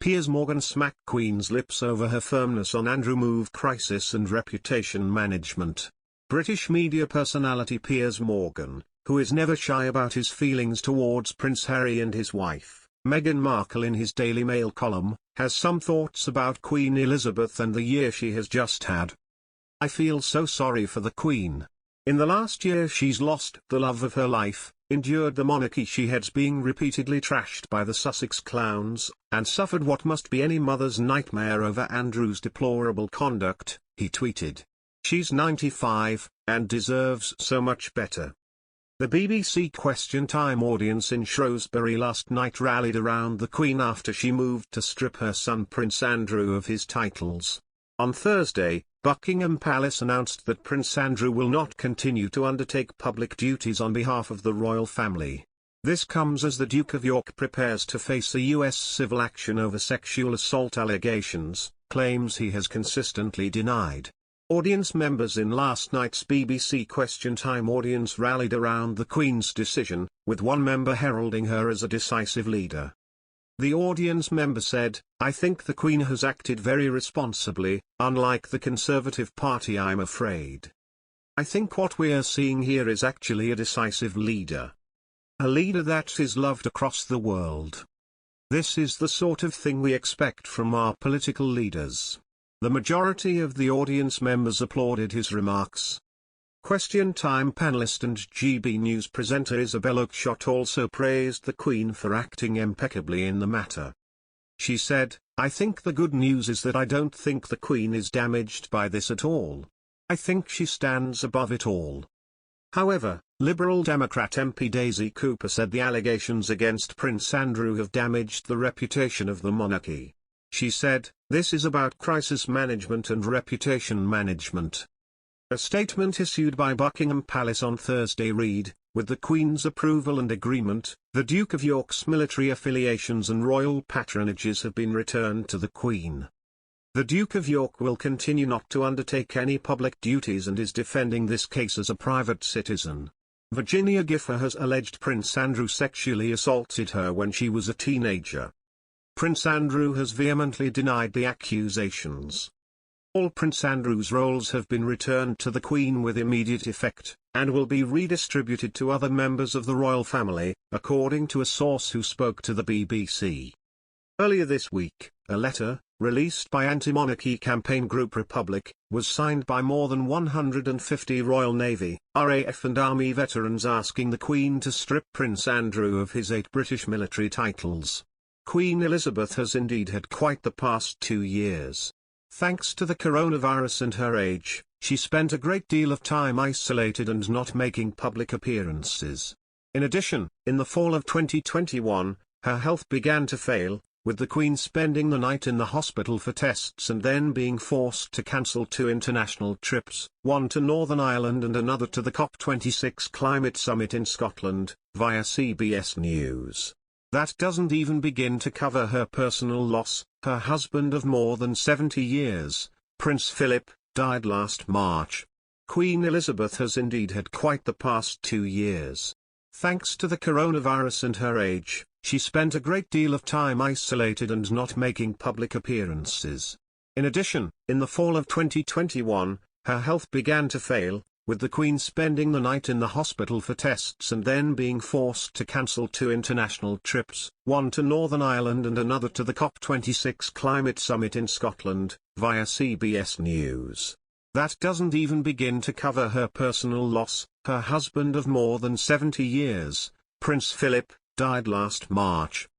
Piers Morgan smacked Queen's lips over her firmness on Andrew move crisis and reputation management. British media personality Piers Morgan, who is never shy about his feelings towards Prince Harry and his wife, Meghan Markle in his Daily Mail column, has some thoughts about Queen Elizabeth and the year she has just had. "I feel so sorry for the Queen. In the last year she's lost the love of her life, endured the monarchy she heads being repeatedly trashed by the Sussex clowns, and suffered what must be any mother's nightmare over Andrew's deplorable conduct," he tweeted. "She's 95, and deserves so much better." The BBC Question Time audience in Shrewsbury last night rallied around the Queen after she moved to strip her son Prince Andrew of his titles. On Thursday, Buckingham Palace announced that Prince Andrew will not continue to undertake public duties on behalf of the royal family. This comes as the Duke of York prepares to face a US civil action over sexual assault allegations, claims he has consistently denied. Audience members in last night's BBC Question Time audience rallied around the Queen's decision, with one member heralding her as a decisive leader. The audience member said, "I think the Queen has acted very responsibly, unlike the Conservative Party I'm afraid. I think what we're seeing here is actually a decisive leader. A leader that is loved across the world. This is the sort of thing we expect from our political leaders." The majority of the audience members applauded his remarks. Question Time panelist and GB News presenter Isabel Oakeshott also praised the Queen for acting impeccably in the matter. She said, "I think the good news is that I don't think the Queen is damaged by this at all. I think she stands above it all." However, Liberal Democrat MP Daisy Cooper said the allegations against Prince Andrew have damaged the reputation of the monarchy. She said, "This is about crisis management and reputation management." A statement issued by Buckingham Palace on Thursday read, "With the Queen's approval and agreement, the Duke of York's military affiliations and royal patronages have been returned to the Queen. The Duke of York will continue not to undertake any public duties and is defending this case as a private citizen. Virginia Gifford has alleged Prince Andrew sexually assaulted her when she was a teenager. Prince Andrew has vehemently denied the accusations. All Prince Andrew's roles have been returned to the Queen with immediate effect, and will be redistributed to other members of the royal family," according to a source who spoke to the BBC. Earlier this week, a letter, released by anti-monarchy campaign group Republic, was signed by more than 150 Royal Navy, RAF and Army veterans asking the Queen to strip Prince Andrew of his 8 British military titles. Queen Elizabeth has indeed had quite the past 2 years. Thanks to the coronavirus and her age, she spent a great deal of time isolated and not making public appearances. In addition, in the fall of 2021, her health began to fail, with the Queen spending the night in the hospital for tests and then being forced to cancel 2 international trips, one to Northern Ireland and another to the COP26 climate summit in Scotland, via CBS News. That doesn't even begin to cover her personal loss. Her husband of more than 70 years, Prince Philip, died last March. Queen Elizabeth has indeed had quite the past 2 years. Thanks to the coronavirus and her age, she spent a great deal of time isolated and not making public appearances. In addition, in the fall of 2021, her health began to fail, with the Queen spending the night in the hospital for tests and then being forced to cancel 2 international trips, one to Northern Ireland and another to the COP26 climate summit in Scotland, via CBS News. That doesn't even begin to cover her personal loss. Her husband of more than 70 years, Prince Philip, died last March.